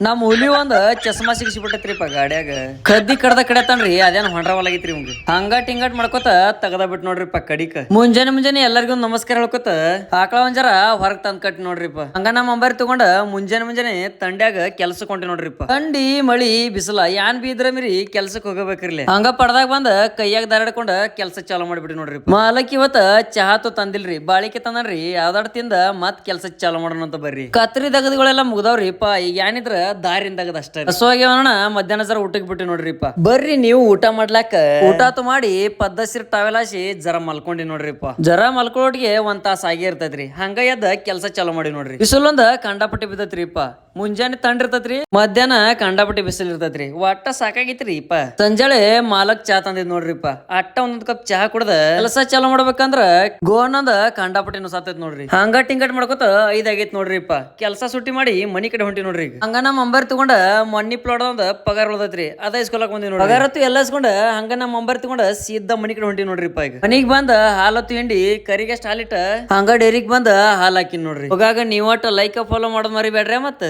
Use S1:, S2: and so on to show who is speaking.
S1: ನಮ್ ಹುಲಿ ಒಂದ್ ಚಸ್ಮಾ ಸಿಗಿಸಿಬಿಟ್ಟೈತ್ರಿಪ್ಪ ಗಾಡ್ಯಾಗ ಕದ್ದಿ ಕಡ್ದ ಕಡೆತನ್ರಿ ಅದೇನ್ ಹೊಂಡ್ರವಲ್ಲಾಗಿತ್ರಿ ಇವಂಗ ಹಂಗಾಟ್ ಹಿಂಗಾಟ್ ಮಾಡ್ಕೋತ ತಗದ ಬಿಟ್ ನೋಡ್ರಿಪ್ಪ ಕಡಿಕ ಮುಂಜಾನೆ ಎಲ್ಲರಿಗೂ ನಮಸ್ಕಾರ ಹೇಳ್ಕೊತ ಆಕಳ ಒಂಜಾರ ಹೊರಗ್ ತಂದ್ ಕಟ್ಟಿ ನೋಡ್ರಿಪ್ಪ ಹಂಗ ನಮ್ಮ ಅಂಬಾರಿ ತಗೊಂಡ ಮುಂಜಾನೆ ತಂಡ್ಯಾಗ ಕೆಲ್ಸಕ್ ಹೊಂಟಿ ನೋಡ್ರಿಪ್ಪ ತಂಡಿ ಮಳಿ ಬಿಸಿಲ ಯಾನ್ ಬಿ ಇದ್ರ ಮಿರಿ ಕೆಲ್ಸಕ್ ಹೋಗಬೇಕ್ರಿಲಿ ಹಂಗ ಪಡ್ದಾಗ ಬಂದ ಕೈಯಾಗ ದಾರಾಡ್ಕೊಂಡ ಕೆಲ್ಸ ಚಾಲು ಮಾಡ್ಬಿಟ್ಟಿ ನೋಡ್ರಿ ಮಾಲಕ್ ಇವತ್ತ ಚಹಾ ತಂದಿಲ್ರಿ ಬಾಳಿಕೆ ತಂದನ್ರಿ ಯಾವ್ದಾಡ್ ತಿಂದ ಮತ್ ಕೆಲ್ಸ ಚಾಲು ಮಾಡೋಣ ಅಂತ ಬರ್ರಿ ಕತ್ರಿ ದಗದಿಗಳೆಲ್ಲ ಮುಗ್ದಾವ್ರಿಪ್ಪ ಈಗ ಏನಿದ್ರ ದಾರಿಂದಾಗದ ಅಷ್ಟೇ ಹಸುವಾಗ್ಯವನ ಮಧ್ಯಾಹ್ನ ಸರ ಊಟಕ್ ಬಿಟ್ಟು ನೋಡ್ರಿಪ್ಪ ಬರ್ರಿ ನೀವು ಊಟ ಮಾಡ್ಲಾಕ ಊಟ ಮಾಡಿ ಪದ್ದಸಿರ್ ಟವೆಲ್ ಹಾಸಿ ಜರ ಮಲ್ಕೊಂಡಿ ನೋಡ್ರಿಪ್ಪ ಜರ ಮಲ್ಕೊಳ್ಳೋಟಿಗೆ ಒಂದ್ ತಾಸ ಆಗಿ ಇರ್ತೈತ್ರಿ ಹಂಗ ಎದ್ದ ಕೆಲ್ಸ ಚಾಲು ಮಾಡಿ ನೋಡ್ರಿ ಬಿಸಿಲೊಂದ ಕಂಡಾಪಟ್ಟಿ ಬಿದ್ದತ್ರಿಪ್ಪ ಮುಂಜಾನೆ ತಂಡಿರ್ತೈತ್ರಿ ಮಧ್ಯಾಹ್ನ ಕಂಡಾಪಟ್ಟಿ ಬಿಸಿಲ್ ಇರ್ತೈತ್ರಿ ಒಟ್ಟ ಸಾಕಾಗಿತ್ರಿ ಇಪ್ಪ ಸಂಜಾಳೆ ಮಾಲಕ್ ಚಾ ತಂದಿದ್ ನೋಡ್ರಿಪ್ಪ ಅಟ್ಟ ಒಂದೊಂದ್ ಕಪ್ ಚಹಾ ಕುಡ್ದ ಕೆಲಸ ಚಾಲು ಮಾಡ್ಬೇಕಂದ್ರ ಗೋನಂದ ಕಂಡಾಪಟ್ಟಿ ನುಸಾತೈತ್ ನೋಡ್ರಿ ಹಂಗ ಟಿಂಗಟ್ ಮಾಡ್ಕೊತ 5 ಆಗೈತ್ ನೋಡ್ರಿಪ್ಪ ಕೆಲ್ಸ ಸುಟ್ಟಿ ಮಾಡಿ ಮನಿ ಕಡೆ ಹೊಂಟಿ ನೋಡ್ರಿ ಹಂಗ ನಮ್ಮ ಅಂಬರ್ ತಗೊಂಡ ಮಣ್ಣಿ ಪ್ಲಾಟ್ ಒಂದ್ ಪಗಾರ ಉಳ್ದೈತ್ರಿ ಅದ ಇಸ್ಕೊಳಕ್ ಬಂದಿ ನೋಡ್ರಿ ಪಗಾರತ್ತು ಎಲ್ಲ ಇಸ್ಕೊಂಡ ಹಂಗ ನಮ್ಮ ಅಂಬರ್ ತಗೊಂಡ ಸೀದಾ ಮನಿ ಕಡೆ ಹೊಂಟಿ ನೋಡ್ರಿಪ್ಪ ಈಗ ಮನಿಗ್ ಬಂದ ಹಾಲತ್ತು ಹಿಂಡಿ ಕರಿಗೆ ಹಾಲಿಟ್ಟ ಹಂಗ ಡೈರಿಗ್ ಬಂದ ಹಾಲ್ ಹಾಕಿನ್ ನೋಡ್ರಿ ಹೋಗಾಗ ನೀವಟ್ಟ ಲೈಕ್ ಫಾಲೋ ಮಾಡೋದ್ ಮರಿಬೇಡ್ರಿ ಮತ್ತ